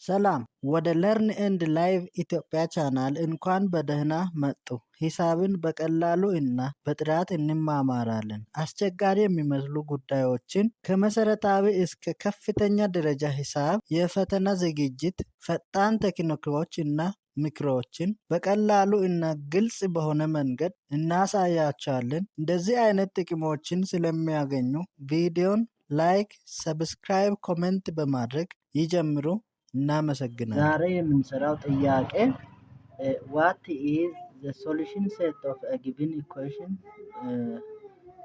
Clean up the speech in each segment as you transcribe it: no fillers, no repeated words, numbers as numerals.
ሰላም ወደ ለርን ኤንድ ላይቭ ኢትዮጵያ ቻናል እንኳን በደህና መጡ። ሂሳብን በቀላሉ እና በጥራት እንማማራለን። አስቸጋሪ የሚመስሉ ጉዳዮችን ከመሰረታዊ እስከ ከፍተኛ ደረጃ ሂሳብ የፈተና ዝግጅት፣ ፈጣን ቴክኒኮች እና ምክሮችን በቀላሉ እና ግልጽ በሆነ መንገድ እናሳያቸዋለን። እንደዚህ አይነት ጥቅሞችን ስለሚያገኙ ቪዲዮን ላይክ፣ ሰብስክራይብ፣ ኮሜንት በማድረግ ይጀምሩ። እናመሰግናለን። ዛሬ የምንሰራው ጥያቄ what is the solution set of a given equation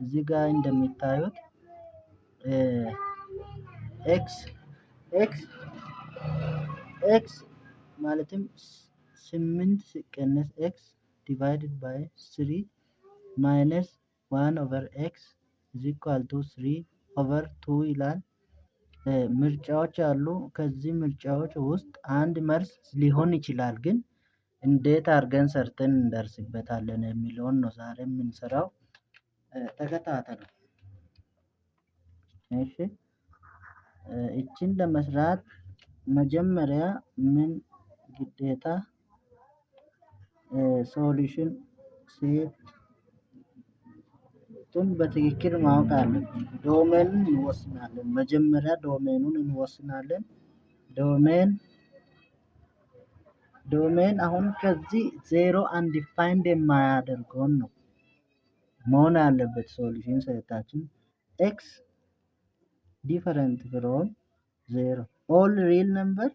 እዚህ ጋር እንደሚታዩት x ማለትም 8 ሲቀነስ x divided by 3 minus 1 over x is equal to 3 over 2 ይላል። ምርጫዎች አሉ። ከዚህ ምርጫዎች ውስጥ አንድ መልስ ሊሆን ይችላል፣ ግን እንዴት አድርገን ሰርተን እንደርስበታለን የሚለውን ነው ዛሬ የምንሰራው። ተከታተሉ። እሺ፣ እቺን ለመስራት መጀመሪያ ምን ግዴታ ሶሉሽን ሴቱን በትክክል ማወቅ አለብን። ዶሜኑን እንወስናለን። መጀመሪያ ዶሜኑን እንወስናለን። ዶሜን አሁን ከዚህ ዜሮ አንዲፋይንድ የማያደርገውን ነው መሆን ያለበት ሶሉሽን ሴታችን። ኤክስ ዲፈረንት ፍሮም ዜሮ ኦል ሪል ነምበር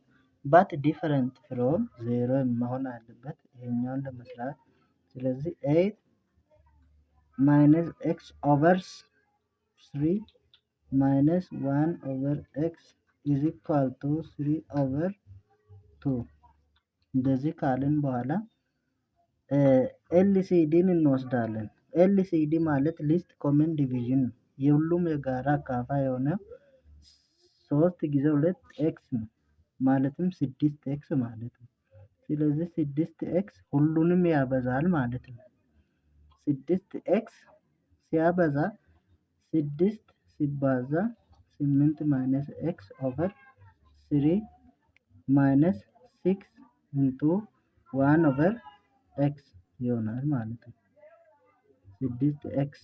ባት ዲፈረንት ፍሮም ዜሮ መሆን አለበት ይሄኛውን ለመስራት። ስለዚህ 8 ማይነስ ኤክስ ኦቨር 3 ማይነስ 1 ኦቨር ኤክስ ኢዝ ኢኳል ቱ 3 ኦቨር 2 እንደዚህ ካልን በኋላ ኤልሲዲን እንወስዳለን። ኤልሲዲ ማለት ሊስት ኮመን ዲቪዥን ነው። የሁሉም የጋራ አካፋይ የሆነ 3 ጊዜ 2 ኤክስ ነው፣ ማለትም 6 ኤክስ ማለት ነው። ስለዚህ 6 ኤክስ ሁሉንም ያበዛል ማለት ነው። 6 ኤክስ ሲያበዛ 6 ሲባዛ 8 ማይነስ ኤክስ ኦቨር 3 ማይነስ 6 ኢንቱ 1 ኦቨር ኤክስ ይሆናል ማለት ነው። 6 ኤክስ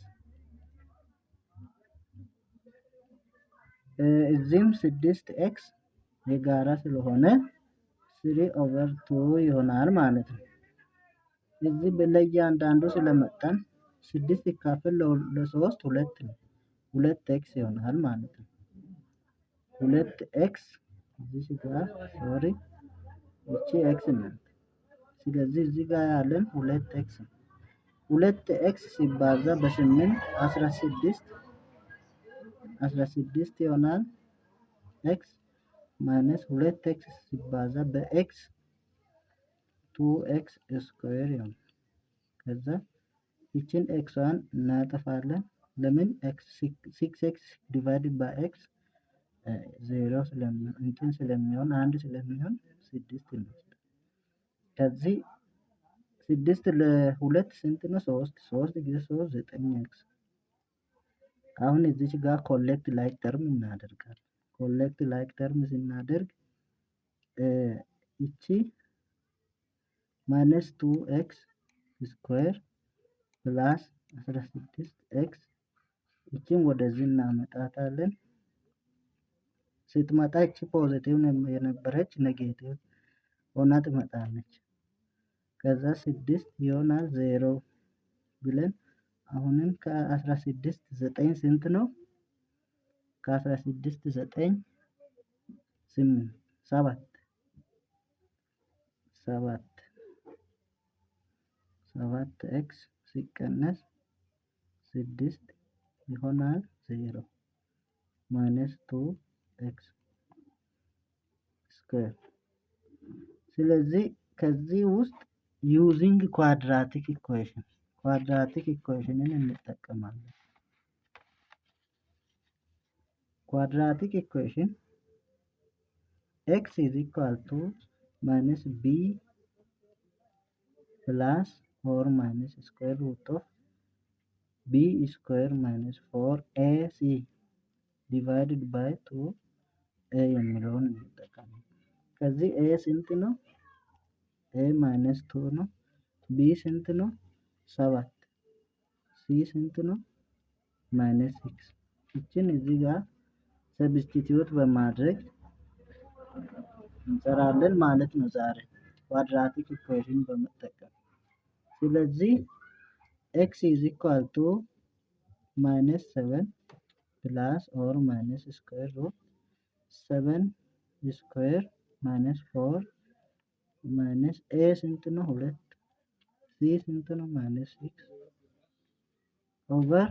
እዚህም 6 ኤክስ የጋራ ስለሆነ 3 ኦቨር 2 ይሆናል ማለት ነው። እዚህ ለእያንዳንዱ ስለመጣን 6 ሲካፈል ለ3 2 ነው። 2 ኤክስ ይሆናል ማለት ነው። 2 ኤክስ እዚህ ጋር ሶሪ እቺ ኤክስ ናት። ስለዚህ እዚህ ጋር ያለን 2 ኤክስ ነው። 2 ኤክስ ሲባዛ በ8 16 ይሆናል። ኤክስ ማይነስ 2 ኤክስ ሲባዛ በኤክስ 2ኤክስ ስኩዌር ይሆናል። ከዛ ይችን ኤክስዋን እናጠፋለን። ለምን ኤክስ 6ኤክስ ዲቫይድድ ባይ ኤክስ 0 ስለሚሆን 1 ስለሚሆን 6 ነው። ከዚህ 6 ለ2 ስንት ነው? 3 ጊዜ 3 9 ኤክስ። አሁን እዚች ጋር ኮሌክት ላይክ ተርም እናደርጋለን። ኮሌክት ላይክ ተርም ስናደርግ እቺ ማይነስ 2ኤክስ ስኩዌር ፕላስ 16ኤክስ እቺን ወደዚህ እናመጣታለን። ስትመጣ እቺ ፖዚቲቭ የነበረች ኔጌቲቭ ሆና ትመጣለች። ከዛ 6 ይሆናል 0 ብለን አሁንም ከ16 9 ስንት ነው? ከ16 9 8 7 ኤክስ ሲቀነስ 6 ይሆናል 0 ማይነስ 2 ኤክስ ስኩዌር። ስለዚህ ከዚህ ውስጥ ዩዚንግ ኳድራቲክ ኢኩዌሽንን እንጠቀማለን። ኳድራቲክ ኢኩዌሽን ኤክስ ኢዝ ኢኳል ቱ ማይነስ ቢ ፕላስ 4 ማይነስ ስኩዌር ሩት ኦፍ b ስኩዌር ማይነስ 4ac ዲቫይድድ ባይ 2a የሚለውን እንጠቀማለን። ከዚህ ኤ ስንት ነው? ኤ ማይነስ 2 ነው። ቢ ስንት ነው? 7። ሲ ስንት ነው? ማይነስ 6። እችን እዚህ ጋር ሰብስቲቲዩት በማድረግ እንሰራለን ማለት ነው ዛሬ ኳድራቲክ ኢኩዌሽን በመጠቀም። ስለዚህ x is equal to minus 7 plus or minus square root 7 square minus 4 minus a ስንት ነው? 2 c ስንት ነው? minus 6 over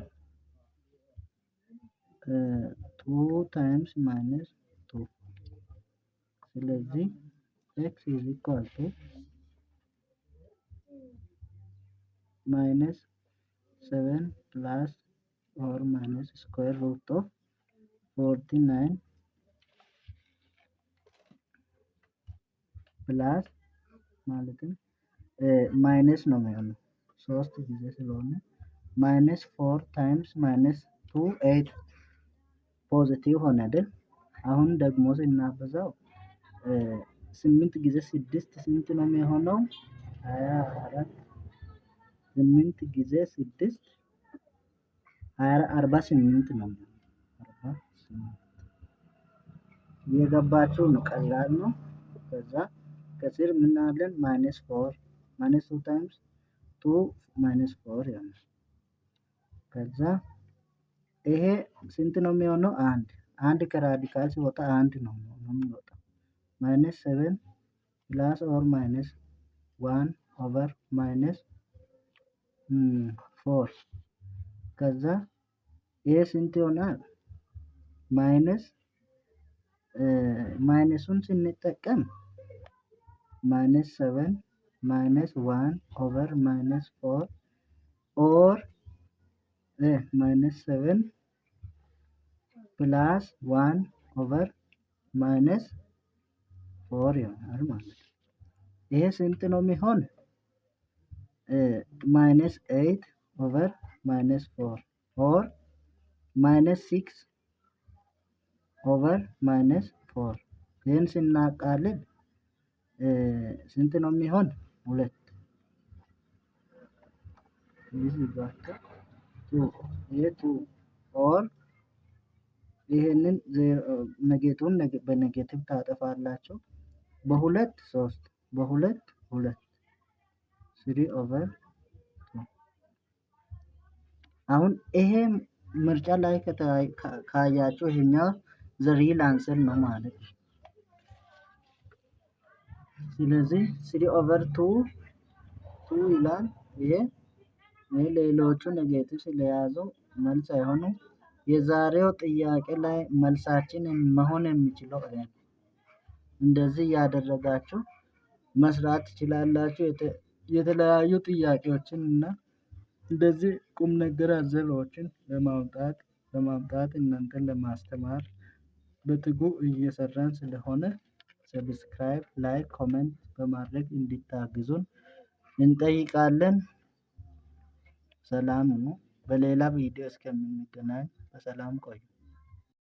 2 times minus 2። ስለዚህ x is equal to minus 7 plus or minus square root of 49 plus ማለትም ማይነስ ነው የሚሆነው 3 ጊዜ ስለሆነ minus 4 times minus 2 8 ፖዚቲቭ ሆነ አይደል? አሁን ደግሞ ስናበዛው 8 ጊዜ 6 ስንት ነው የሚሆነው? 24 8 ጊዜ 6 48 ነው። 48 የገባችሁ ነው፣ ቀላል ነው። ከዛ ከስር ምን አለን? ማይነስ 4 ማይነስ 2 ታይምስ 2 ማይነስ 4 ይሆናል። ከዛ ይሄ ስንት ነው የሚሆነው? አንድ ከራዲካል ሲወጣ አንድ ነው የሚወጣው። ማይነስ 7 ፕላስ ኦር ማይነስ 1 ኦቨር ማይነስ 4 ከዛ ይሄ ስንት ይሆናል? ማይነሱን ስንጠቀም ማይነስ 7 ማይነስ 1 ኦቨር ማይነስ 4 ኦር ማይነስ 7 ፕላስ 1 ኦቨር ማይነስ 4 ይሆናል ማለት ነው። ይሄ ስንት ነው የሚሆን? ማይነስ 8 ኦቨር ማይነስ 4 ኦር ማይነስ 6 ኦቨር ማይነስ 4። ይህን ስናቃልል ስንት ነው የሚሆን? 2 ኦር ይሄንን ኔጌቲቭን በኔጌቲቭ ታጠፋላችሁ። በሁለት 3 በሁለት 2 3 ኦቨር 2። አሁን ይሄ ምርጫ ላይ ካያችሁ ይሄኛው ዘ ሪል አንሰር ነው ማለት ነው። ስለዚህ 3 ኦቨር 2 ይላል። ይሄ ሌሎቹ ኔጌቲቭ ስለያዙ መልስ አይሆኑም። የዛሬው ጥያቄ ላይ መልሳችን መሆን የሚችለው እንደዚህ ያደረጋችሁ መስራት ትችላላችሁ። የተለያዩ ጥያቄዎችን እና እንደዚህ ቁም ነገር አዘሎችን ለማምጣት እናንተን ለማስተማር በትጉ እየሰራን ስለሆነ ሰብስክራይብ፣ ላይክ፣ ኮሜንት በማድረግ እንድታግዙን እንጠይቃለን። ሰላም ሁኑ። በሌላ ቪዲዮ እስከምንገናኝ በሰላም ቆዩ።